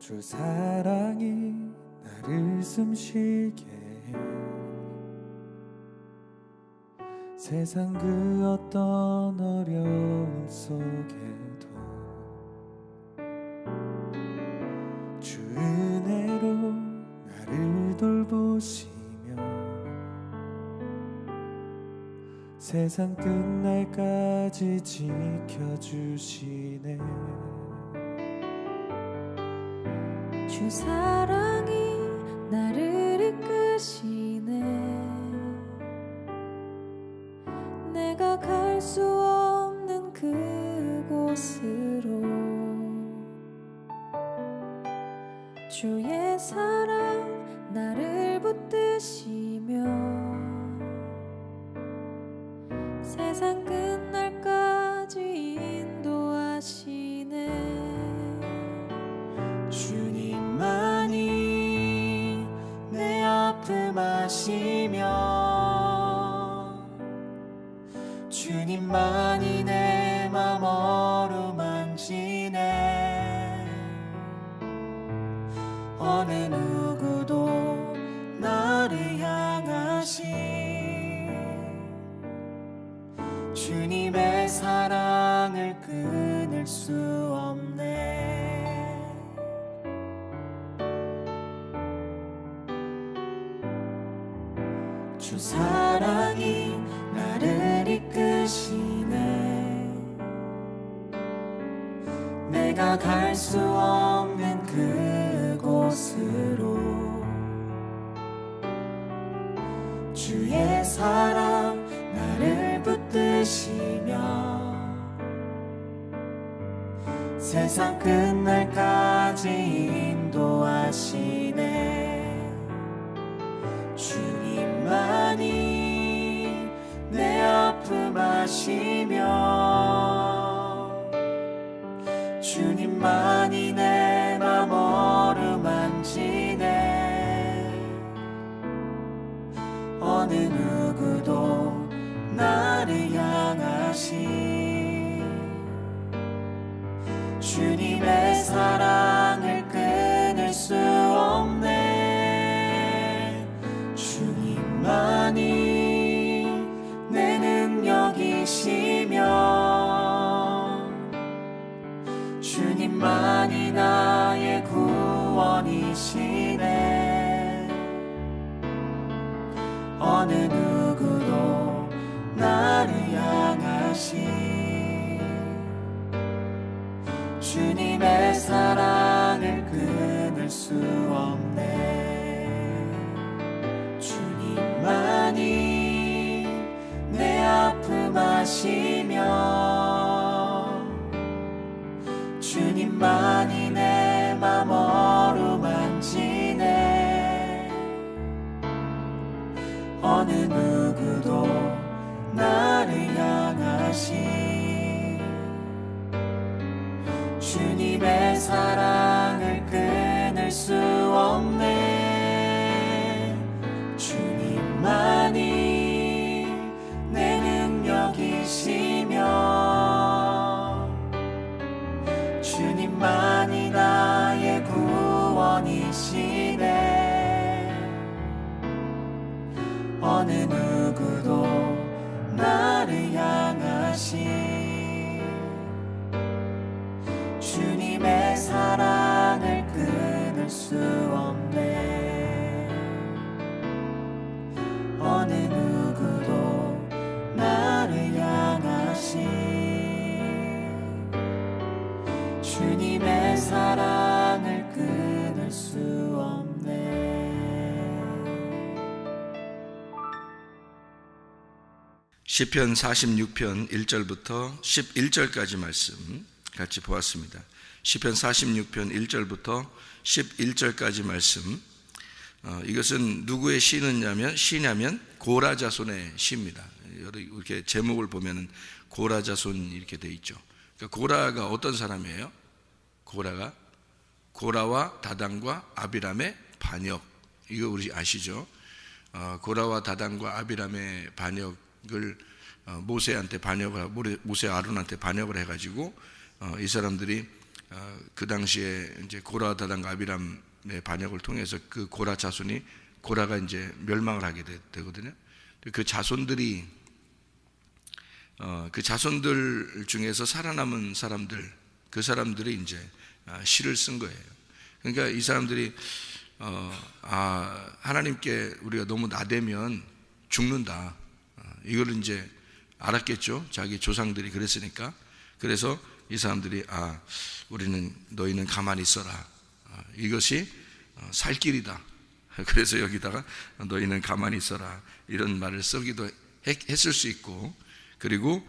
주 사랑이 나를 숨쉬게 해. 세상 그 어떤 어려움 속에도 주 은혜로 나를 돌보시며 세상 끝날까지 지켜주시네. 주 사랑이 나를 이끄시네. 내가 갈 수 없는 그곳으로 주의 사랑 나를 붙드시며 세상 끝날까지 인도하시네. 주님만이 내 아픔 아시며 주님만이 내 맘 어루만지네. 어느 누구도 나를 향하신 주님의 사랑을 끊을 수 없네. 주 사랑이 나를 이끄시네. 내가 갈 수 없는 그곳으로 주의 사랑 나를 붙드시며 세상 끝날까지 인도하시네. 주님만이 내 아픔 아시며 주님만이 내 맘 어루만지네. 어느 누구도 나를 향하신 주님의 사랑을 끊을 수 없네. 주님만이 내 능력이시며 주님만이 나의 구원이시네. 어느 누구도 나를 향하신 주님의 사랑을 끊을 수 없네. 주님만이 내 아픔 아시며 주님만이 내 맘 어루만지네. 어느 누구도 나를 향하신 주님의 사랑을 끊을 수 없네. 주님만이 내 능력이시며 주님만이 나의 구원이시네. 어느 누구도 나를 향하신 주님의 사랑을 끊을 수 없네. 어느 누구도 나를 향하신 주님의 사랑을 끊을 수 없네. 시편 46편 1절부터 11절까지 말씀 같이 보았습니다. 시편 46편 1절부터 11절까지 말씀, 이것은 누구의 시냐면 고라 자손의 시입니다. 이렇게 제목을 보면 고라 자손 이렇게 돼 있죠. 그러니까 고라가 어떤 사람이에요? 고라와 다단과 아비람의 반역, 이거 우리 아시죠? 고라와 다단과 아비람의 반역을 모세한테 반역을, 모세 아론한테 반역을 해가지고 이 사람들이 그 당시에 이제 고라 다단과 아비람의 반역을 통해서 그 고라 자손이 고라가 이제 멸망을 하게 되거든요. 그 자손들이 그 자손들 중에서 살아남은 사람들, 그 사람들이 이제 시를 쓴 거예요. 그러니까 이 사람들이 하나님께 우리가 너무 나대면 죽는다. 이걸 이제 알았겠죠. 자기 조상들이 그랬으니까. 그래서 이 사람들이 우리는 너희는 가만히 있어라. 이것이 살 길이다. 그래서 여기다가 너희는 가만히 있어라 이런 말을 쓰기도 했을 수 있고, 그리고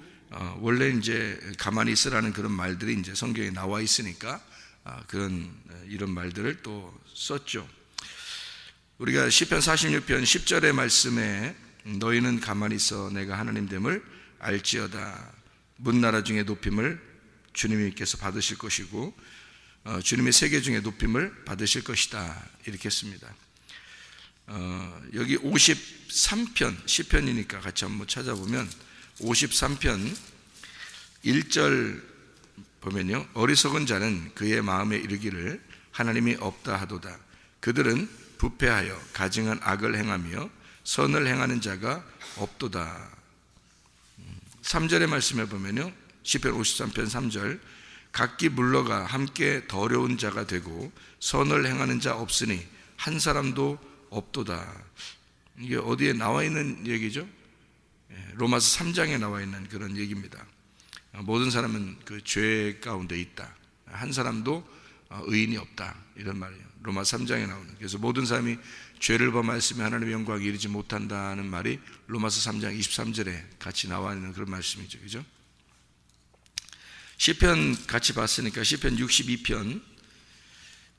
원래 이제 가만히 있으라는 그런 말들이 이제 성경에 나와 있으니까 이런 말들을 또 썼죠. 우리가 시편 46편 10절의 말씀에 너희는 가만히 있어 내가 하나님 됨을 알지어다. 문나라 중에 높임을 주님께서 받으실 것이고 주님의 세계 중에 높임을 받으실 것이다. 이렇게 했습니다. 여기 53편 시편이니까 같이 한번 찾아보면 53편 1절 보면요, 어리석은 자는 그의 마음에 이르기를 하나님이 없다 하도다. 그들은 부패하여 가증한 악을 행하며 선을 행하는 자가 없도다. 3절의 말씀에 보면요, 시편 53편 3절 각기 물러가 함께 더러운 자가 되고 선을 행하는 자 없으니 한 사람도 없도다. 이게 어디에 나와 있는 얘기죠? 로마서 3장에 나와 있는 그런 얘기입니다. 모든 사람은 그 죄 가운데 있다. 한 사람도 의인이 없다. 이런 말이에요. 로마서 3장에 나오는. 그래서 모든 사람이 죄를 범하였으면 하나님의 영광에 이르지 못한다는 말이 로마서 3장 23절에 같이 나와 있는 그런 말씀이죠. 그죠? 시편 같이 봤으니까 시편 62편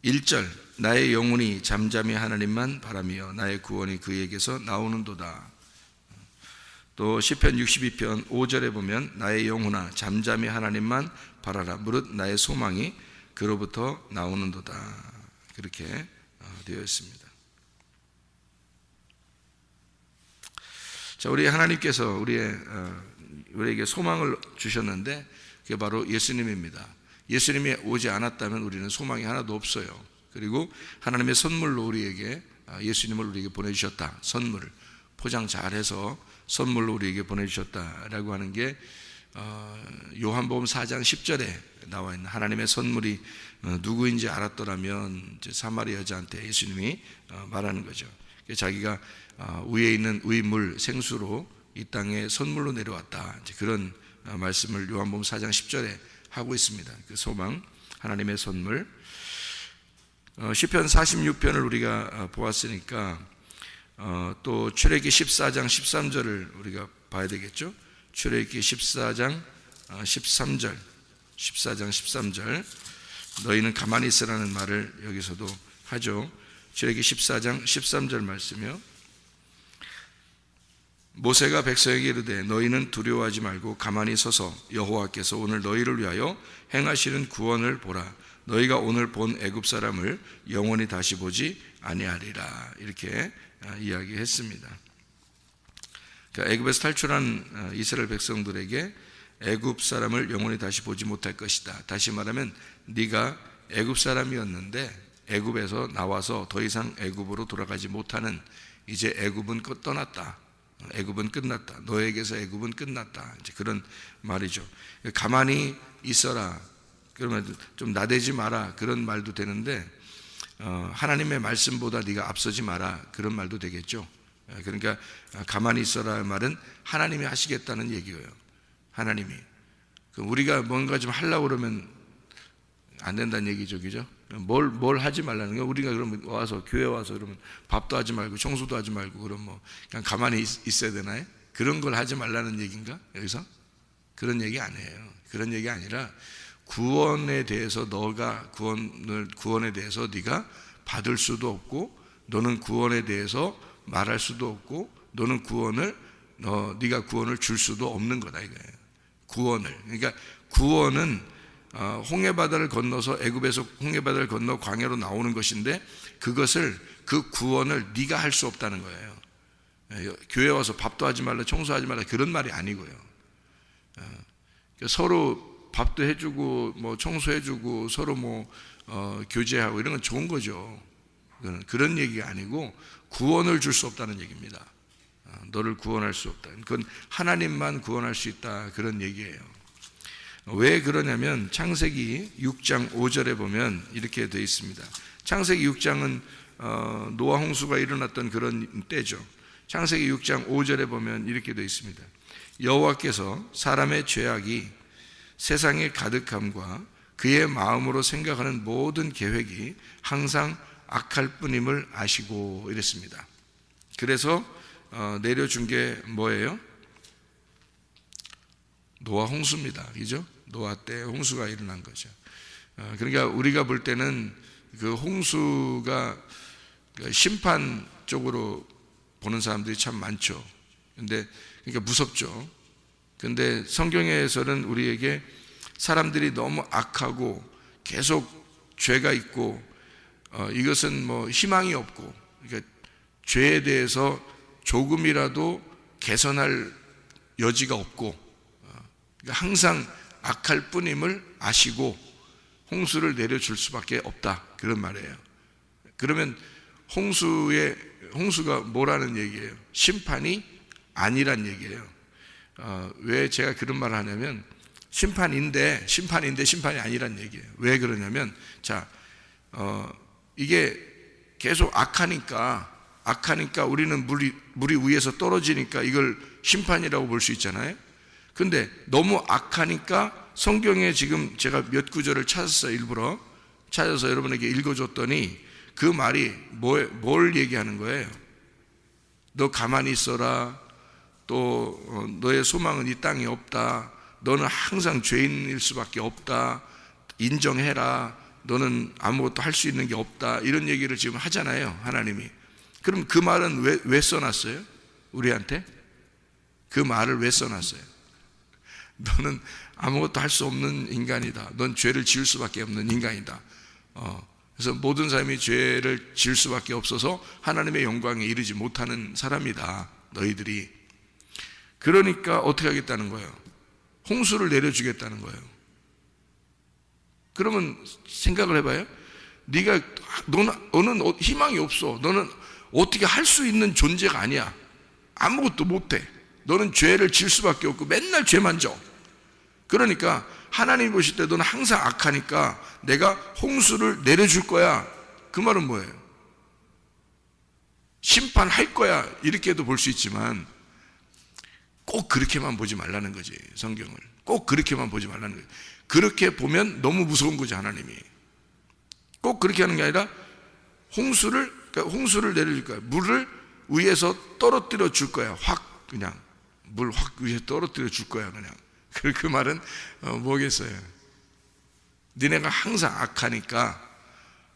1절 나의 영혼이 잠잠히 하나님만 바라며 나의 구원이 그에게서 나오는도다. 또 시편 62편 5절에 보면 나의 영혼아 잠잠히 하나님만 바라라 무릇 나의 소망이 그로부터 나오는도다. 그렇게 되어 있습니다. 자, 우리 하나님께서 우리에게 소망을 주셨는데 그게 바로 예수님입니다. 예수님이 오지 않았다면 우리는 소망이 하나도 없어요. 그리고 하나님의 선물로 우리에게 예수님을 우리에게 보내주셨다. 선물을 포장 잘해서 선물로 우리에게 보내주셨다라고 하는 게 요한복음 4장 10절에 나와 있는 하나님의 선물이 누구인지 알았더라면 이제 사마리아 여자한테 예수님이 말하는 거죠. 자기가 위에 있는 의물 생수로 이 땅에 선물로 내려왔다. 이제 그런 말씀을 요한복음 4장 10절에 하고 있습니다. 그 소망, 하나님의 선물. 시편 46편을 우리가 보았으니까 또 출애굽기 14장 13절을 우리가 봐야 되겠죠. 출애굽기 14장 13절 너희는 가만히 있으라는 말을 여기서도 하죠. 출애굽기 14장 13절 말씀이요. 모세가 백성에게 이르되 너희는 두려워하지 말고 가만히 서서 여호와께서 오늘 너희를 위하여 행하시는 구원을 보라. 너희가 오늘 본 애굽 사람을 영원히 다시 보지 아니하리라. 이렇게 이야기했습니다. 그러니까 애굽에서 탈출한 이스라엘 백성들에게 애굽 사람을 영원히 다시 보지 못할 것이다. 다시 말하면 네가 애굽 사람이었는데 애굽에서 나와서 더 이상 애굽으로 돌아가지 못하는, 이제 애굽은 떠났다. 애굽은 끝났다. 너에게서 애굽은 끝났다. 이제 그런 말이죠. 가만히 있어라. 그러면 좀 나대지 마라. 그런 말도 되는데 하나님의 말씀보다 네가 앞서지 마라. 그런 말도 되겠죠. 그러니까 가만히 있어라 말은 하나님이 하시겠다는 얘기예요. 하나님이. 우리가 뭔가 좀 하려고 그러면 안 된다는 얘기죠. 그죠? 뭘 하지 말라는 거야. 우리가 그러면 교회 와서 그러면 밥도 하지 말고 청소도 하지 말고 그럼 그냥 가만히 있어야 되나요? 그런 걸 하지 말라는 얘기인가? 여기서? 그런 얘기 아니에요. 그런 얘기 아니라 구원에 대해서 너가 구원에 대해서 네가 받을 수도 없고 너는 구원에 대해서 말할 수도 없고 너는 네가 구원을 줄 수도 없는 거다 이거예요. 구원을. 그러니까 구원은 홍해바다를 건너서 애굽에서 홍해바다를 건너 광야로 나오는 것인데 그 구원을 네가 할 수 없다는 거예요. 교회 와서 밥도 하지 말라 청소하지 말라 그런 말이 아니고요. 서로 밥도 해주고 뭐 청소해주고 서로 교제하고 이런 건 좋은 거죠. 그런 얘기가 아니고 구원을 줄 수 없다는 얘기입니다. 너를 구원할 수 없다. 그건 하나님만 구원할 수 있다, 그런 얘기예요. 왜 그러냐면 창세기 6장 5절에 보면 이렇게 되어 있습니다. 창세기 6장은 노아 홍수가 일어났던 그런 때죠. 창세기 6장 5절에 보면 이렇게 되어 있습니다. 여호와께서 사람의 죄악이 세상에 가득함과 그의 마음으로 생각하는 모든 계획이 항상 악할 뿐임을 아시고, 이랬습니다. 그래서 내려준 게 뭐예요? 노아 홍수입니다. 그죠? 노아 때 홍수가 일어난 거죠. 그러니까 우리가 볼 때는 그 홍수가 심판 쪽으로 보는 사람들이 참 많죠. 근데 그러니까 무섭죠. 근데 성경에서는 우리에게 사람들이 너무 악하고 계속 죄가 있고 이것은 희망이 없고, 그러니까 죄에 대해서 조금이라도 개선할 여지가 없고 그러니까 항상 악할 뿐임을 아시고 홍수를 내려줄 수밖에 없다, 그런 말이에요. 그러면 홍수가 뭐라는 얘기예요? 심판이 아니란 얘기예요. 왜 제가 그런 말을 하냐면 심판인데 심판이 아니란 얘기예요. 왜 그러냐면 이게 계속 악하니까 우리는 물이 위에서 떨어지니까 이걸 심판이라고 볼 수 있잖아요. 근데 너무 악하니까 성경에 지금 제가 몇 구절을 찾았어요. 일부러 찾아서 여러분에게 읽어줬더니 그 말이 뭘 얘기하는 거예요? 너 가만히 있어라. 또 너의 소망은 이 땅에 없다. 너는 항상 죄인일 수밖에 없다. 인정해라. 너는 아무것도 할 수 있는 게 없다. 이런 얘기를 지금 하잖아요, 하나님이. 그럼 그 말은 왜 써놨어요? 우리한테? 그 말을 왜 써놨어요? 너는 아무것도 할 수 없는 인간이다. 넌 죄를 지을 수밖에 없는 인간이다. 그래서 모든 사람이 죄를 지을 수밖에 없어서 하나님의 영광에 이르지 못하는 사람이다, 너희들이. 그러니까 어떻게 하겠다는 거예요? 홍수를 내려주겠다는 거예요. 그러면 생각을 해봐요. 너는 희망이 없어. 너는 어떻게 할 수 있는 존재가 아니야. 아무것도 못해. 너는 죄를 지을 수밖에 없고 맨날 죄만 져. 그러니까 하나님 보실 때 너는 항상 악하니까 내가 홍수를 내려줄 거야. 그 말은 뭐예요? 심판할 거야, 이렇게도 볼 수 있지만 꼭 그렇게만 보지 말라는 거지. 성경을 꼭 그렇게만 보지 말라는 거예요. 그렇게 보면 너무 무서운 거죠. 하나님이 꼭 그렇게 하는 게 아니라 홍수를 내려줄 거야. 물을 위에서 떨어뜨려 줄 거야. 확 그냥 물 확 위에 떨어뜨려 줄 거야. 그냥 그 말은 뭐겠어요? 니네가 항상 악하니까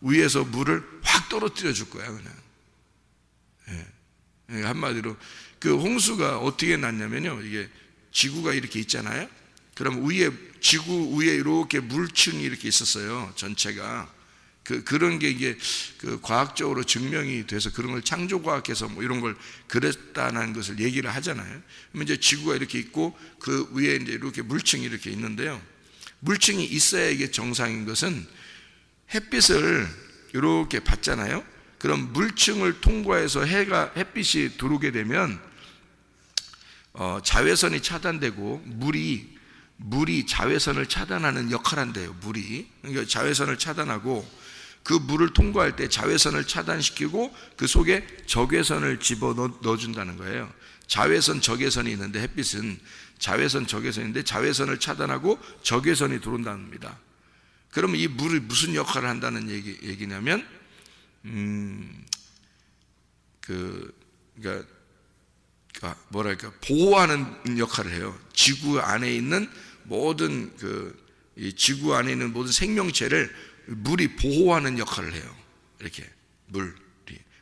위에서 물을 확 떨어뜨려 줄 거야. 그냥 한마디로 그 홍수가 어떻게 났냐면요, 이게 지구가 이렇게 있잖아요. 그럼 지구 위에 이렇게 물층이 이렇게 있었어요, 전체가. 그런 게 이게 과학적으로 증명이 돼서 그런 걸 창조과학에서 이런 걸 그랬다는 것을 얘기를 하잖아요. 그러면 이제 지구가 이렇게 있고 그 위에 이제 이렇게 물층이 이렇게 있는데요. 물층이 있어야 이게 정상인 것은 햇빛을 이렇게 받잖아요. 그럼 물층을 통과해서 햇빛이 들어오게 되면 자외선이 차단되고 물이 자외선을 차단하는 역할을 한대요. 그러니까 자외선을 차단하고 그 물을 통과할 때 자외선을 차단시키고 그 속에 적외선을 집어 넣어준다는 거예요. 자외선, 적외선이 있는데 햇빛은 자외선, 적외선인데 자외선을 차단하고 적외선이 들어온다는 겁니다. 그러면 이 물이 무슨 역할을 한다는 얘기냐면 그러니까 보호하는 역할을 해요. 지구 안에 있는 모든 이 지구 안에 있는 모든 생명체를 물이 보호하는 역할을 해요. 이렇게 물이.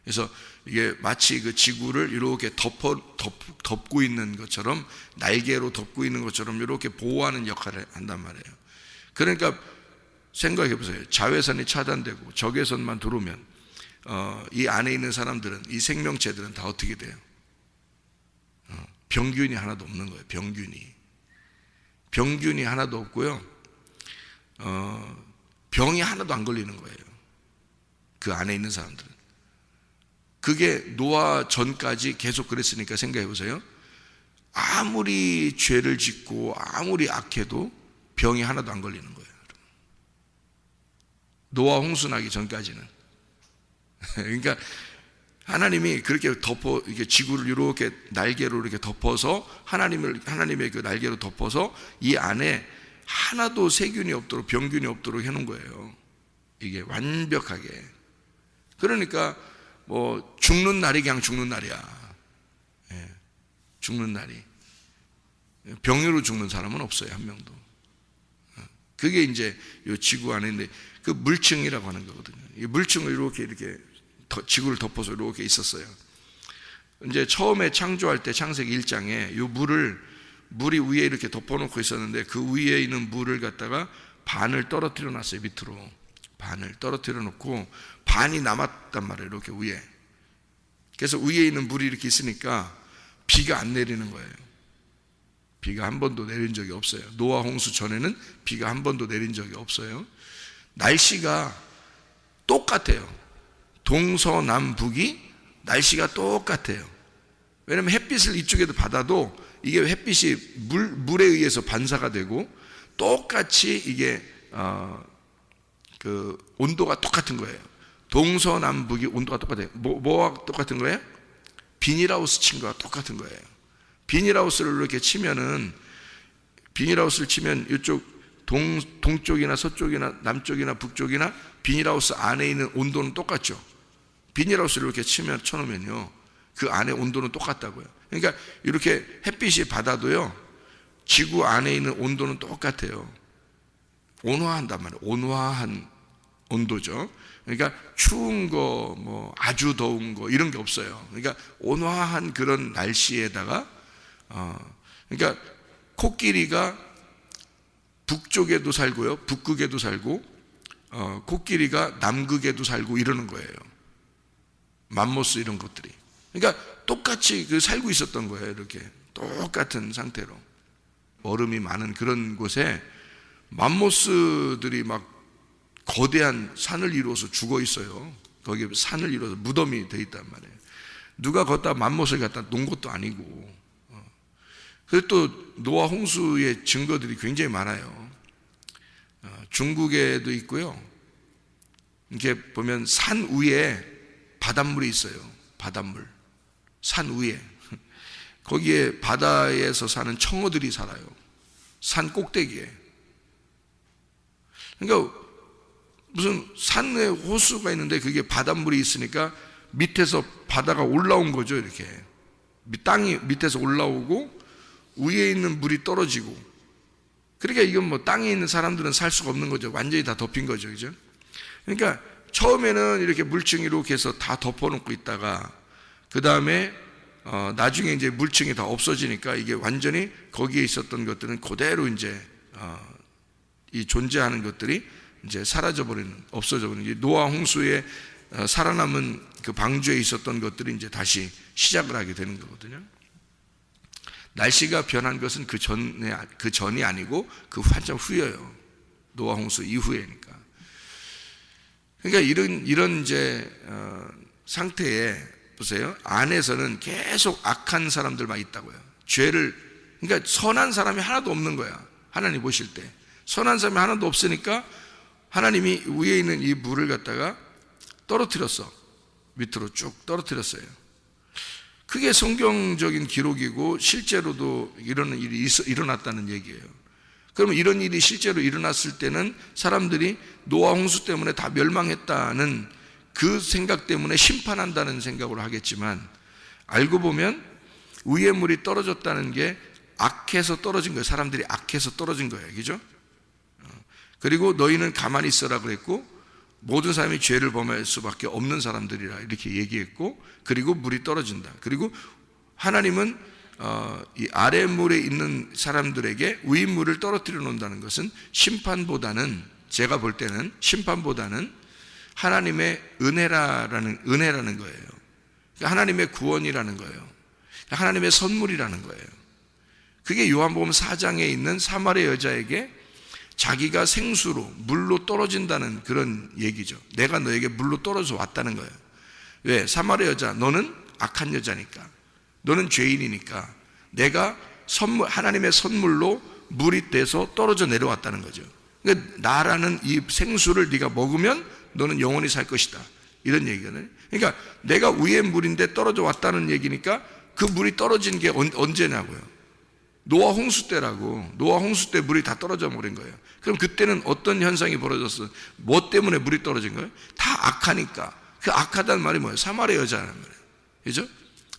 그래서 이게 마치 그 지구를 이렇게 덮고 있는 것처럼, 날개로 덮고 있는 것처럼 이렇게 보호하는 역할을 한단 말이에요. 그러니까 생각해 보세요. 자외선이 차단되고 적외선만 들어오면 이 안에 있는 사람들은, 이 생명체들은 다 어떻게 돼요? 병균이 하나도 없는 거예요. 병균이 하나도 없고요. 병이 하나도 안 걸리는 거예요. 그 안에 있는 사람들은. 그게 노아 전까지 계속 그랬으니까 생각해 보세요. 아무리 죄를 짓고 아무리 악해도 병이 하나도 안 걸리는 거예요. 노아 홍수 나기 전까지는. 그러니까 하나님이 그렇게 이렇게 지구를 이렇게 날개로 이렇게 덮어서 하나님의 그 날개로 덮어서 이 안에 하나도 세균이 없도록 병균이 없도록 해놓은 거예요. 이게 완벽하게. 그러니까 뭐 죽는 날이 그냥 죽는 날이야. 예, 죽는 날이. 병으로 죽는 사람은 없어요, 한 명도. 그게 이제 이 지구 안에 있는데 그 물층이라고 하는 거거든요. 이 물층을 이렇게 지구를 덮어서 이렇게 있었어요. 이제 처음에 창조할 때 창세기 1장에 이 물이 위에 이렇게 덮어놓고 있었는데 그 위에 있는 물을 갖다가 반을 떨어뜨려 놨어요. 밑으로 반을 떨어뜨려 놓고 반이 남았단 말이에요. 이렇게 위에. 그래서 위에 있는 물이 이렇게 있으니까 비가 안 내리는 거예요. 비가 한 번도 내린 적이 없어요. 노아 홍수 전에는 비가 한 번도 내린 적이 없어요. 날씨가 똑같아요. 동서남북이 날씨가 똑같아요. 왜냐하면 햇빛을 이쪽에도 받아도 이게 햇빛이 물에 의해서 반사가 되고 똑같이 이게 그 온도가 똑같은 거예요. 동서남북이 온도가 똑같아요. 뭐가 똑같은 거예요? 비닐하우스 친 거와 똑같은 거예요. 비닐하우스를 이렇게 치면은 비닐하우스를 치면 이쪽 동쪽이나 서쪽이나 남쪽이나 북쪽이나 비닐하우스 안에 있는 온도는 똑같죠. 비닐하우스를 이렇게 쳐놓으면요 그 안에 온도는 똑같다고요. 그러니까 이렇게 햇빛이 받아도요 지구 안에 있는 온도는 똑같아요. 온화한단 말이에요. 온화한 온도죠. 그러니까 추운 거, 뭐 아주 더운 거 이런 게 없어요. 그러니까 온화한 그런 날씨에다가 그러니까 코끼리가 북쪽에도 살고요, 북극에도 살고, 코끼리가 남극에도 살고 이러는 거예요. 맘모스 이런 것들이. 그러니까 똑같이 살고 있었던 거예요. 이렇게 똑같은 상태로 얼음이 많은 그런 곳에 맘모스들이 막 거대한 산을 이루어서 죽어 있어요. 거기에 산을 이루어서 무덤이 돼 있단 말이에요. 누가 걷다 맘못을 갖다 놓은 것도 아니고. 그리고 또 노아 홍수의 증거들이 굉장히 많아요. 중국에도 있고요. 이렇게 보면 산 위에 바닷물이 있어요. 바닷물. 산 위에. 거기에 바다에서 사는 청어들이 살아요. 산 꼭대기에. 그러니까 무슨 산에 호수가 있는데 그게 바닷물이 있으니까 밑에서 바다가 올라온 거죠. 이렇게 땅이 밑에서 올라오고 위에 있는 물이 떨어지고. 그러니까 이건 뭐 땅에 있는 사람들은 살 수가 없는 거죠. 완전히 다 덮인 거죠. 그죠? 그러니까 처음에는 이렇게 물층이 이렇게 해서 다 덮어놓고 있다가 그 다음에 나중에 이제 물층이 다 없어지니까 이게 완전히 거기에 있었던 것들은 그대로 이제 이 존재하는 것들이 이제 사라져버리는, 없어져버리는, 노아 홍수에 살아남은 그 방주에 있었던 것들이 이제 다시 시작을 하게 되는 거거든요. 날씨가 변한 것은 그 전이 아니고 그 한참 후예요. 노아 홍수 이후에니까. 그러니까 이런 이제 상태에 보세요. 안에서는 계속 악한 사람들만 있다고요. 그러니까 선한 사람이 하나도 없는 거야. 하나님 보실 때 선한 사람이 하나도 없으니까 하나님이 위에 있는 이 물을 갖다가 떨어뜨렸어. 밑으로 쭉 떨어뜨렸어요. 그게 성경적인 기록이고 실제로도 이런 일이 일어났다는 얘기예요. 그러면 이런 일이 실제로 일어났을 때는 사람들이 노아 홍수 때문에 다 멸망했다는 그 생각 때문에 심판한다는 생각으로 하겠지만, 알고 보면 위에 물이 떨어졌다는 게 악해서 떨어진 거예요. 사람들이 악해서 떨어진 거예요. 그죠? 그리고 너희는 가만히 있어라 그랬고, 모든 사람이 죄를 범할 수밖에 없는 사람들이라 이렇게 얘기했고, 그리고 물이 떨어진다. 그리고 하나님은 이 아랫물에 있는 사람들에게 위물을 떨어뜨려 놓는다는 것은 심판보다는, 제가 볼 때는 심판보다는 하나님의 은혜라는 거예요. 하나님의 구원이라는 거예요. 하나님의 선물이라는 거예요. 그게 요한복음 4장에 있는 사마리아 여자에게 자기가 생수로 물로 떨어진다는 그런 얘기죠. 내가 너에게 물로 떨어져 왔다는 거예요. 왜? 사마리아 여자, 너는 악한 여자니까, 너는 죄인이니까 내가 선물, 하나님의 선물로 물이 돼서 떨어져 내려왔다는 거죠. 그러니까 나라는 이 생수를 네가 먹으면 너는 영원히 살 것이다, 이런 얘기거든요. 그러니까 내가 위에 물인데 떨어져 왔다는 얘기니까 그 물이 떨어진 게 언제냐고요. 노아 홍수 때라고. 노아 홍수 때 물이 다 떨어져 버린 거예요. 그럼 그때는 어떤 현상이 벌어졌어? 뭐 때문에 물이 떨어진 거예요? 다 악하니까. 그 악하다는 말이 뭐예요? 사마리아 여자라는 말이에요. 그죠?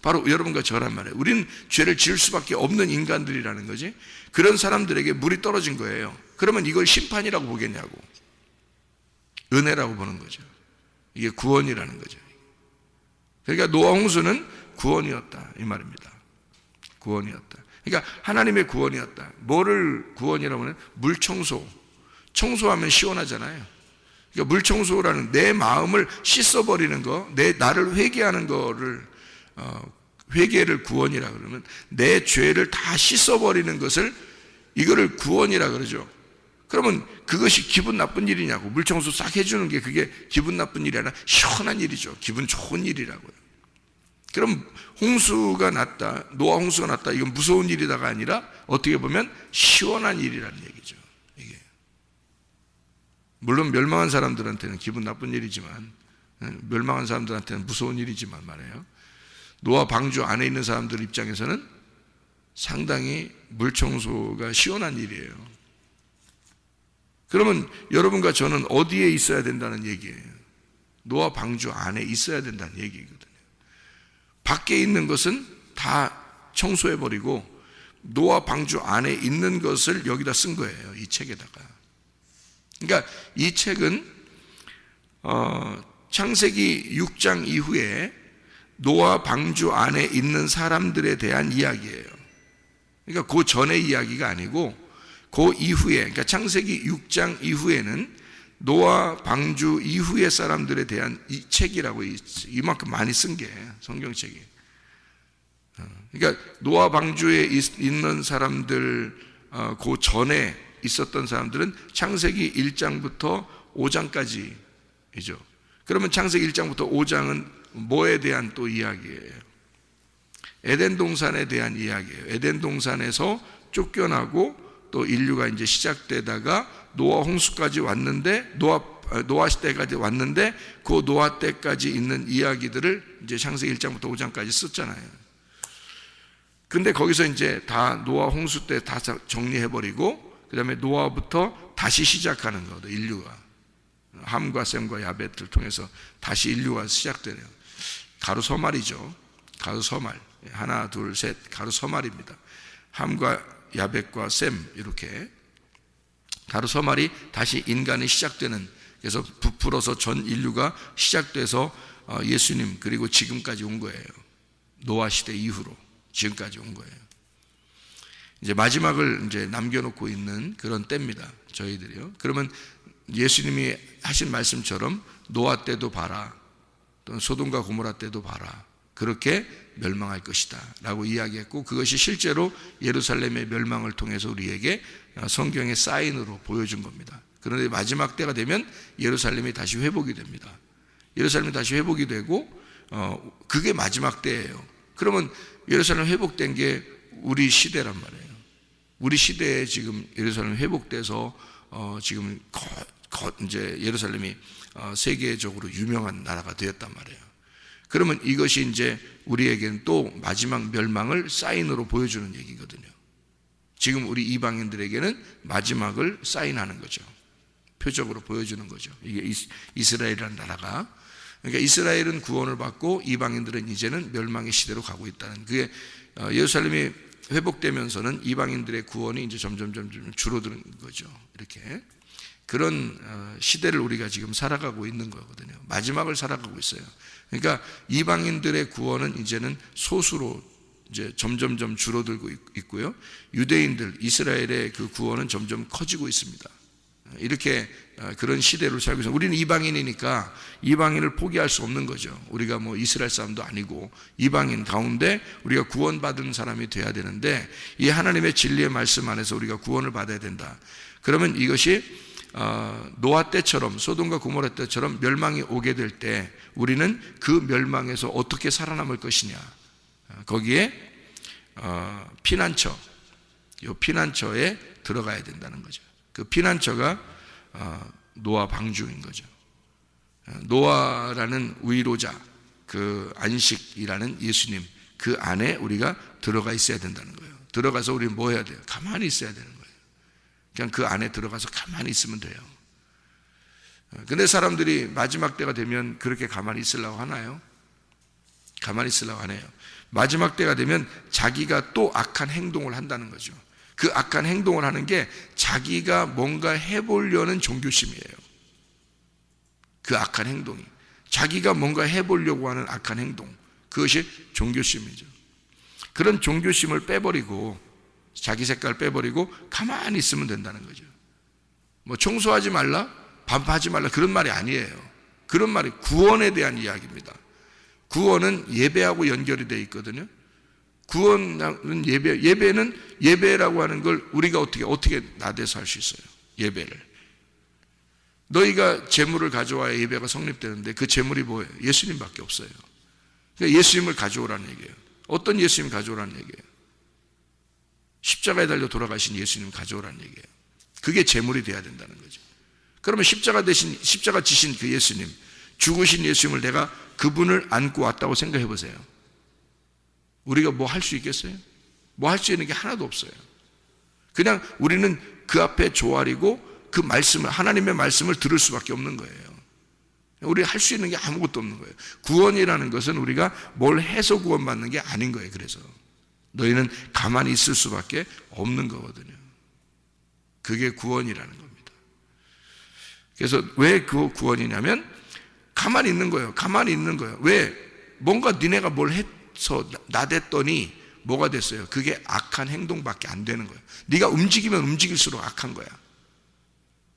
바로 여러분과 저란 말이에요. 우리는 죄를 지을 수밖에 없는 인간들이라는 거지. 그런 사람들에게 물이 떨어진 거예요. 그러면 이걸 심판이라고 보겠냐고. 은혜라고 보는 거죠. 이게 구원이라는 거죠. 그러니까 노아 홍수는 구원이었다, 이 말입니다. 구원이었다. 그러니까 하나님의 구원이었다. 뭐를 구원이라고 하면 물 청소. 청소하면 시원하잖아요. 그러니까 물 청소라는 내 마음을 씻어버리는 거, 나를 회개하는 거를 회개를 구원이라 그러면 내 죄를 다 씻어버리는 것을, 이거를 구원이라 그러죠. 그러면 그것이 기분 나쁜 일이냐고. 물 청소 싹 해주는 게 그게 기분 나쁜 일이 아니라 시원한 일이죠. 기분 좋은 일이라고요. 그럼 홍수가 났다, 노아 홍수가 났다, 이건 무서운 일이다가 아니라 어떻게 보면 시원한 일이라는 얘기죠. 이게 물론 멸망한 사람들한테는 기분 나쁜 일이지만, 멸망한 사람들한테는 무서운 일이지만 말이에요. 노아 방주 안에 있는 사람들 입장에서는 상당히 물 청소가 시원한 일이에요. 그러면 여러분과 저는 어디에 있어야 된다는 얘기예요? 노아 방주 안에 있어야 된다는 얘기거든요. 밖에 있는 것은 다 청소해버리고 노아 방주 안에 있는 것을 여기다 쓴 거예요, 이 책에다가. 그러니까 이 책은 창세기 6장 이후에 노아 방주 안에 있는 사람들에 대한 이야기예요. 그러니까 그 전의 이야기가 아니고 그 이후에, 그러니까 창세기 6장 이후에는 노아 방주 이후의 사람들에 대한 이 책이라고, 이만큼 많이 쓴 게 성경책이. 그러니까 노아 방주에 있는 사람들, 그 전에 있었던 사람들은 창세기 1장부터 5장까지이죠. 그러면 창세기 1장부터 5장은 뭐에 대한 또 이야기예요? 에덴 동산에 대한 이야기예요. 에덴 동산에서 쫓겨나고 또 인류가 이제 시작되다가 노아 홍수까지 왔는데, 노아 시대까지 왔는데 그 노아 때까지 있는 이야기들을 이제 창세기 1장부터 5장까지 썼잖아요. 근데 거기서 이제 다 노아 홍수 때 다 정리해버리고 그 다음에 노아부터 다시 시작하는 거거든, 인류가. 함과 셈과 야벳을 통해서 다시 인류가 시작되네요. 가루서말이죠. 가루서말. 하나, 둘, 셋. 가루서말입니다. 함과 야벳과 셈, 이렇게 가루서말이 다시 인간이 시작되는, 그래서 부풀어서 전 인류가 시작돼서 예수님 그리고 지금까지 온 거예요. 노아 시대 이후로 지금까지 온 거예요. 이제 마지막을 이제 남겨놓고 있는 그런 때입니다, 저희들이요. 그러면 예수님이 하신 말씀처럼 노아 때도 봐라, 또는 소돔과 고모라 때도 봐라, 그렇게 멸망할 것이다 라고 이야기했고, 그것이 실제로 예루살렘의 멸망을 통해서 우리에게 성경의 사인으로 보여준 겁니다. 그런데 마지막 때가 되면 예루살렘이 다시 회복이 됩니다. 예루살렘이 다시 회복이 되고 그게 마지막 때예요. 그러면 예루살렘 회복된 게 우리 시대란 말이에요. 우리 시대에 지금 예루살렘 회복돼서 지금 이제 예루살렘이 세계적으로 유명한 나라가 되었단 말이에요. 그러면 이것이 이제 우리에게는 또 마지막 멸망을 사인으로 보여주는 얘기거든요. 지금 우리 이방인들에게는 마지막을 사인하는 거죠. 표적으로 보여주는 거죠. 이게 이스라엘이라는 나라가. 그러니까 이스라엘은 구원을 받고 이방인들은 이제는 멸망의 시대로 가고 있다는, 그게 예루살렘이 회복되면서는 이방인들의 구원이 이제 점점 줄어드는 거죠. 이렇게 그런 시대를 우리가 지금 살아가고 있는 거거든요. 마지막을 살아가고 있어요. 그러니까 이방인들의 구원은 이제는 소수로 이제 점점 줄어들고 있고요. 유대인들, 이스라엘의 그 구원은 점점 커지고 있습니다. 이렇게 그런 시대로 살고 있어요. 우리는 이방인이니까 이방인을 포기할 수 없는 거죠. 우리가 뭐 이스라엘 사람도 아니고 이방인 가운데 우리가 구원받은 사람이 돼야 되는데, 이 하나님의 진리의 말씀 안에서 우리가 구원을 받아야 된다. 그러면 이것이 노아 때처럼, 소돔과 고모라 때처럼 멸망이 오게 될 때 우리는 그 멸망에서 어떻게 살아남을 것이냐, 거기에 피난처, 이 피난처에 들어가야 된다는 거죠. 그 피난처가 노아 방주인 거죠. 노아라는 위로자, 그 안식이라는 예수님, 그 안에 우리가 들어가 있어야 된다는 거예요. 들어가서 우리 뭐 해야 돼요? 가만히 있어야 되는 거예요. 그냥 그 안에 들어가서 가만히 있으면 돼요. 근데 사람들이 마지막 때가 되면 그렇게 가만히 있으려고 하나요? 가만히 있으려고 하네요. 마지막 때가 되면 자기가 또 악한 행동을 한다는 거죠. 그 악한 행동을 하는 게 자기가 뭔가 해보려는 종교심이에요. 그 악한 행동이 자기가 뭔가 해보려고 하는 악한 행동, 그것이 종교심이죠. 그런 종교심을 빼버리고, 자기 색깔 빼버리고 가만히 있으면 된다는 거죠. 뭐 청소하지 말라, 반파하지 말라, 그런 말이 아니에요. 그런 말이 구원에 대한 이야기입니다. 구원은 예배하고 연결이 되어 있거든요. 구원은 예배는 예배라고 하는 걸 우리가 어떻게 나대서 할 수 있어요? 예배를. 너희가 재물을 가져와야 예배가 성립되는데 그 재물이 뭐예요? 예수님밖에 없어요. 그러니까 예수님을 가져오라는 얘기예요. 어떤 예수님 가져오라는 얘기예요? 십자가에 달려 돌아가신 예수님 가져오라는 얘기예요. 그게 재물이 돼야 된다는 거죠. 그러면 십자가 지신 그 예수님, 죽으신 예수님을 내가 그분을 안고 왔다고 생각해 보세요. 우리가 뭐 할 수 있겠어요? 뭐 할 수 있는 게 하나도 없어요. 그냥 우리는 그 앞에 조아리고 그 말씀을, 하나님의 말씀을 들을 수밖에 없는 거예요. 우리 할 수 있는 게 아무것도 없는 거예요. 구원이라는 것은 우리가 뭘 해서 구원받는 게 아닌 거예요. 그래서 너희는 가만히 있을 수밖에 없는 거거든요. 그게 구원이라는 겁니다. 그래서 왜 그 구원이냐면 가만히 있는 거예요. 가만히 있는 거예요. 왜? 뭔가 니네가 뭘 해서 나댔더니 뭐가 됐어요? 그게 악한 행동밖에 안 되는 거예요. 네가 움직이면 움직일수록 악한 거야.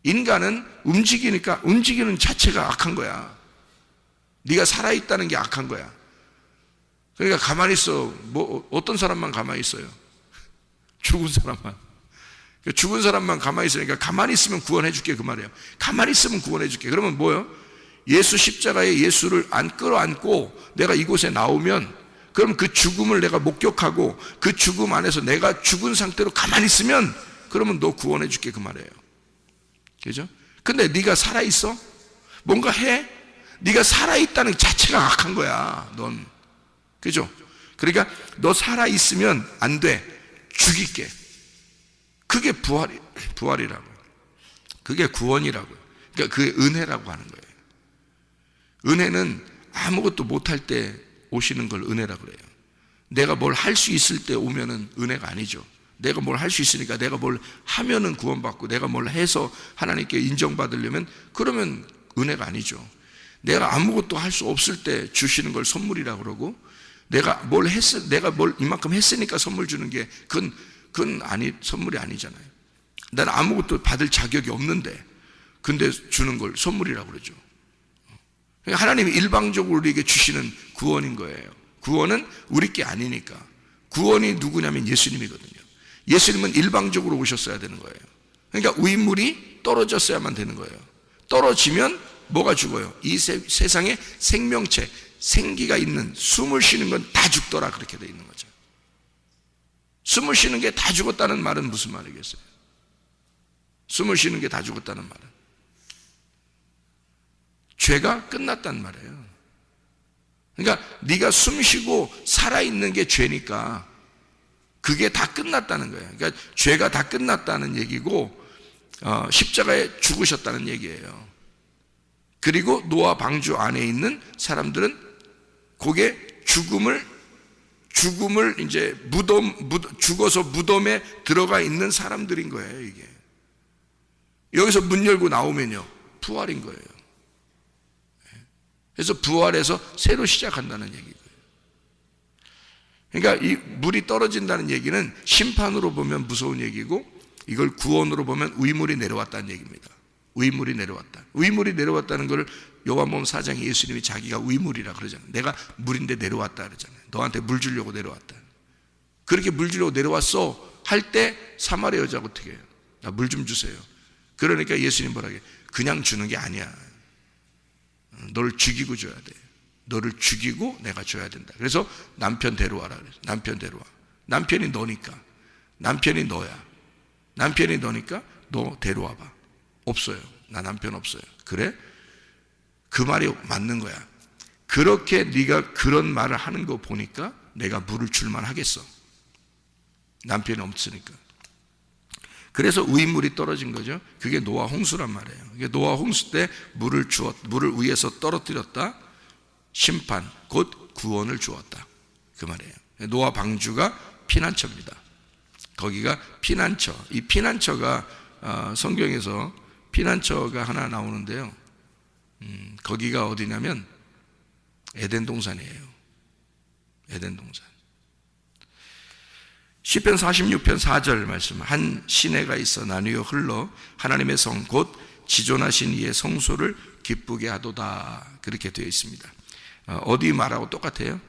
인간은 움직이니까 움직이는 자체가 악한 거야. 네가 살아있다는 게 악한 거야. 그러니까 가만히 있어. 뭐 어떤 사람만 가만히 있어요? 죽은 사람만. 죽은 사람만 가만히 있으니까 가만히 있으면 구원해 줄게, 그 말이에요. 가만히 있으면 구원해 줄게. 그러면 뭐예요? 예수 십자가에 예수를 끌어안고 내가 이곳에 나오면, 그럼 그 죽음을 내가 목격하고 그 죽음 안에서 내가 죽은 상태로 가만히 있으면, 그러면 너 구원해 줄게, 그 말이에요. 그죠? 근데 네가 살아있어? 뭔가 해? 네가 살아있다는 자체가 악한 거야, 넌. 그죠? 그러니까 너 살아있으면 안 돼. 죽일게. 그게 부활이라고. 그게 구원이라고요. 그러니까 그게 은혜라고 하는 거예요. 은혜는 아무것도 못할 때 오시는 걸 은혜라고 그래요. 내가 뭘 할 수 있을 때 오면은 은혜가 아니죠. 내가 뭘 할 수 있으니까 내가 뭘 하면은 구원받고, 내가 뭘 해서 하나님께 인정받으려면, 그러면 은혜가 아니죠. 내가 아무것도 할 수 없을 때 주시는 걸 선물이라고 그러고, 내가 뭘 이만큼 했으니까 선물 주는 게 그건 선물이 아니잖아요. 나는 아무것도 받을 자격이 없는데 근데 주는 걸 선물이라고 그러죠. 그러니까 하나님이 일방적으로 우리에게 주시는 구원인 거예요. 구원은 우리 게 아니니까. 구원이 누구냐면 예수님이거든요. 예수님은 일방적으로 오셨어야 되는 거예요. 그러니까 위물이 떨어졌어야만 되는 거예요. 떨어지면 뭐가 죽어요? 이 세상에 생명체, 생기가 있는, 숨을 쉬는 건 다 죽더라, 그렇게 돼 있는 거죠. 숨을 쉬는 게 다 죽었다는 말은 무슨 말이겠어요? 숨을 쉬는 게 다 죽었다는 말은 죄가 끝났단 말이에요. 그러니까 네가 숨 쉬고 살아있는 게 죄니까 그게 다 끝났다는 거예요. 그러니까 죄가 다 끝났다는 얘기고, 십자가에 죽으셨다는 얘기예요. 그리고 노아 방주 안에 있는 사람들은 그게 죽음을 이제 죽어서 무덤에 들어가 있는 사람들인 거예요, 이게. 여기서 문 열고 나오면요, 부활인 거예요. 그래서 부활해서 새로 시작한다는 얘기고요. 그러니까 이 물이 떨어진다는 얘기는 심판으로 보면 무서운 얘기고, 이걸 구원으로 보면 위물이 내려왔다는 얘기입니다. 위물이 내려왔다. 위물이 내려왔다는 걸 요한복음 4장에 예수님이 자기가 위물이라 그러잖아요. 내가 물인데 내려왔다 그러잖아요. 너한테 물 주려고 내려왔다. 그렇게 물 주려고 내려왔어 할 때 사마리아 여자가 어떻게 해요? 나 물 좀 주세요. 그러니까 예수님 뭐라 해? 그냥 주는 게 아니야. 너를 죽이고 줘야 돼. 너를 죽이고 내가 줘야 된다. 그래서 남편 데려와라 그래서 남편 데려와. 남편이 너니까. 남편이 너야. 남편이 너니까 너 데려와봐. 없어요. 나 남편 없어요. 그래? 그 말이 맞는 거야. 그렇게 네가 그런 말을 하는 거 보니까 내가 물을 줄만 하겠어. 남편이 없으니까. 그래서 우인물이 떨어진 거죠. 그게 노아 홍수란 말이에요. 이게 노아 홍수 때 물을 위에서 떨어뜨렸다. 심판, 곧 구원을 주었다. 그 말이에요. 노아 방주가 피난처입니다. 거기가 피난처. 이 피난처가 성경에서 피난처가 하나 나오는데요. 거기가 어디냐면 에덴 동산이에요. 에덴 동산. 시편 46편 4절 말씀. 한 시내가 있어 나뉘어 흘러 하나님의 성 곧 지존하신 이의 성소를 기쁘게 하도다. 그렇게 되어 있습니다. 어디 말하고 똑같아요?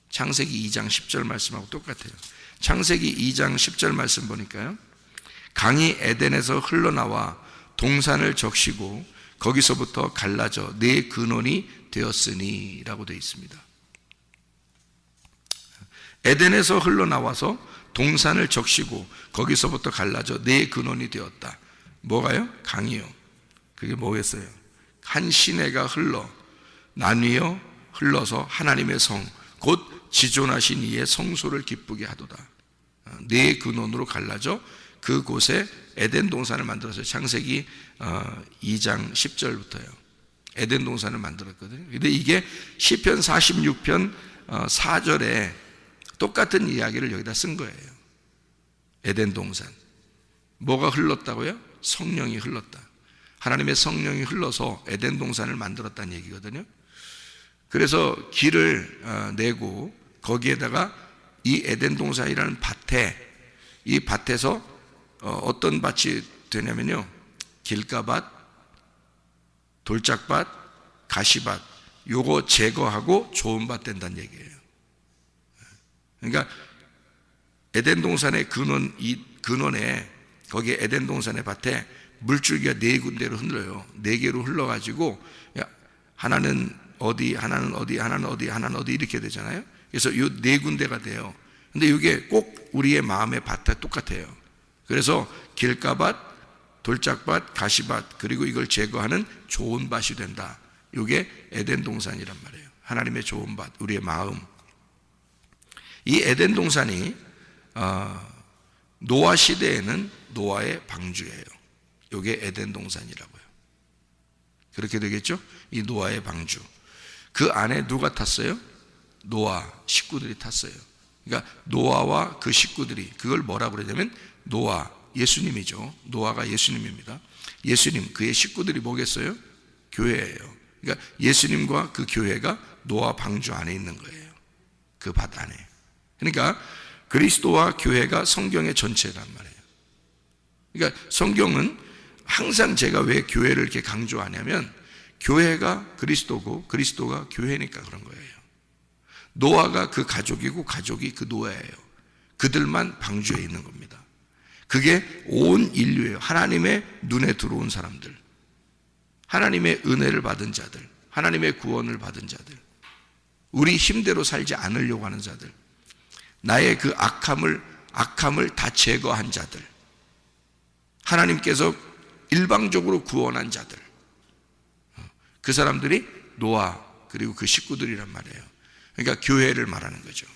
창세기 2장 10절 말씀하고 똑같아요. 창세기 2장 10절 말씀 보니까요. 강이 에덴에서 흘러나와 동산을 적시고 거기서부터 갈라져 네 근원이 되었으니 라고 되어 있습니다. 에덴에서 흘러나와서 동산을 적시고 거기서부터 갈라져 네 근원이 되었다. 뭐가요? 강이요. 그게 뭐겠어요? 한 시내가 나뉘어 흘러서 하나님의 성 곧 지존하신 이의 성소를 기쁘게 하도다. 네 근원으로 갈라져 그곳에 에덴 동산을 만들었어요. 창세기 2장 10절부터요. 에덴 동산을 만들었거든요. 근데 이게 시편 46편 4절에 똑같은 이야기를 여기다 쓴 거예요. 에덴 동산. 뭐가 흘렀다고요? 성령이 흘렀다. 하나님의 성령이 흘러서 에덴 동산을 만들었다는 얘기거든요. 그래서 길을 내고 거기에다가 이 에덴 동산이라는 이 밭에서 어떤 밭이 되냐면요. 길가밭, 돌짝밭, 가시밭 요거 제거하고 좋은 밭 된다는 얘기예요. 그러니까 에덴 동산의 근원에 거기 에덴 동산의 밭에 물줄기가 네 군데로 흘러요. 네 개로 흘러가지고 하나는 어디, 하나는 어디, 하나는 어디, 하나는 어디 이렇게 되잖아요. 그래서 이 네 군데가 돼요. 근데 이게 꼭 우리의 마음의 밭에 똑같아요. 그래서 길가밭, 돌짝밭, 가시밭 그리고 이걸 제거하는 좋은 밭이 된다. 이게 에덴 동산이란 말이에요. 하나님의 좋은 밭, 우리의 마음. 이 에덴 동산이 노아 시대에는 노아의 방주예요. 이게 에덴 동산이라고요. 그렇게 되겠죠? 이 노아의 방주. 그 안에 누가 탔어요? 노아 식구들이 탔어요. 그러니까 노아와 그 식구들이 그걸 뭐라고 그러냐면 노아, 예수님이죠. 노아가 예수님입니다. 예수님, 그의 식구들이 뭐겠어요? 교회예요. 그러니까 예수님과 그 교회가 노아 방주 안에 있는 거예요. 그 밭 안에. 그러니까 그리스도와 교회가 성경의 전체란 말이에요. 그러니까 성경은 항상 제가 왜 교회를 이렇게 강조하냐면 교회가 그리스도고 그리스도가 교회니까 그런 거예요. 노아가 그 가족이고 가족이 그 노아예요. 그들만 방주에 있는 겁니다. 그게 온 인류예요. 하나님의 눈에 들어온 사람들, 하나님의 은혜를 받은 자들, 하나님의 구원을 받은 자들, 우리 힘대로 살지 않으려고 하는 자들, 나의 그 악함을 다 제거한 자들, 하나님께서 일방적으로 구원한 자들, 그 사람들이 노아 그리고 그 식구들이란 말이에요. 그러니까 교회를 말하는 거죠.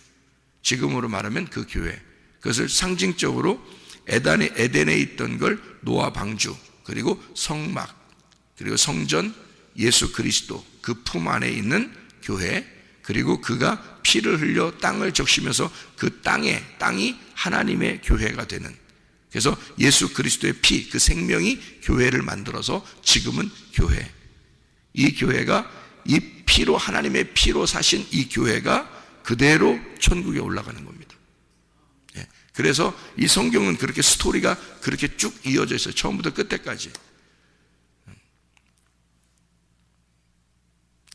지금으로 말하면 그 교회. 그것을 상징적으로 에덴에 있던 걸 노아 방주, 그리고 성막, 그리고 성전, 예수 그리스도 그 품 안에 있는 교회, 그리고 그가 피를 흘려 땅을 적시면서 그 땅이 하나님의 교회가 되는, 그래서 예수 그리스도의 피, 그 생명이 교회를 만들어서 지금은 교회. 이 교회가 이 피로, 하나님의 피로 사신 이 교회가 그대로 천국에 올라가는 겁니다. 그래서 이 성경은 그렇게 스토리가 그렇게 쭉 이어져 있어요. 처음부터 끝까지.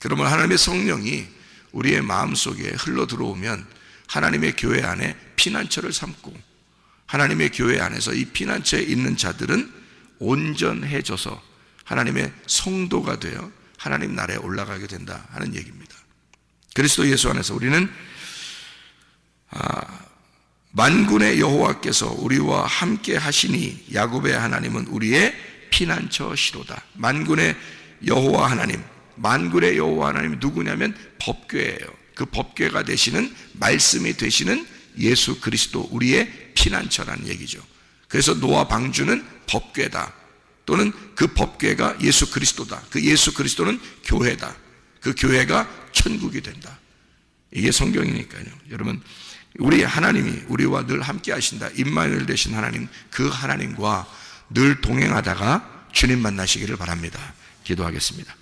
그러면 하나님의 성령이 우리의 마음속에 흘러 들어오면 하나님의 교회 안에 피난처를 삼고, 하나님의 교회 안에서 이 피난처에 있는 자들은 온전해져서 하나님의 성도가 되어 하나님 나라에 올라가게 된다 하는 얘기입니다. 그리스도 예수 안에서 우리는 만군의 여호와께서 우리와 함께 하시니 야곱의 하나님은 우리의 피난처시로다. 만군의 여호와 하나님, 만군의 여호와 하나님이 누구냐면 법궤예요. 그 법궤가 되시는, 말씀이 되시는 예수 그리스도, 우리의 피난처라는 얘기죠. 그래서 노아 방주는 법궤다, 또는 그 법궤가 예수 그리스도다. 그 예수 그리스도는 교회다. 그 교회가 천국이 된다. 이게 성경이니까요. 여러분, 우리 하나님이 우리와 늘 함께 하신다. 임마누엘 되신 하나님, 그 하나님과 늘 동행하다가 주님 만나시기를 바랍니다. 기도하겠습니다.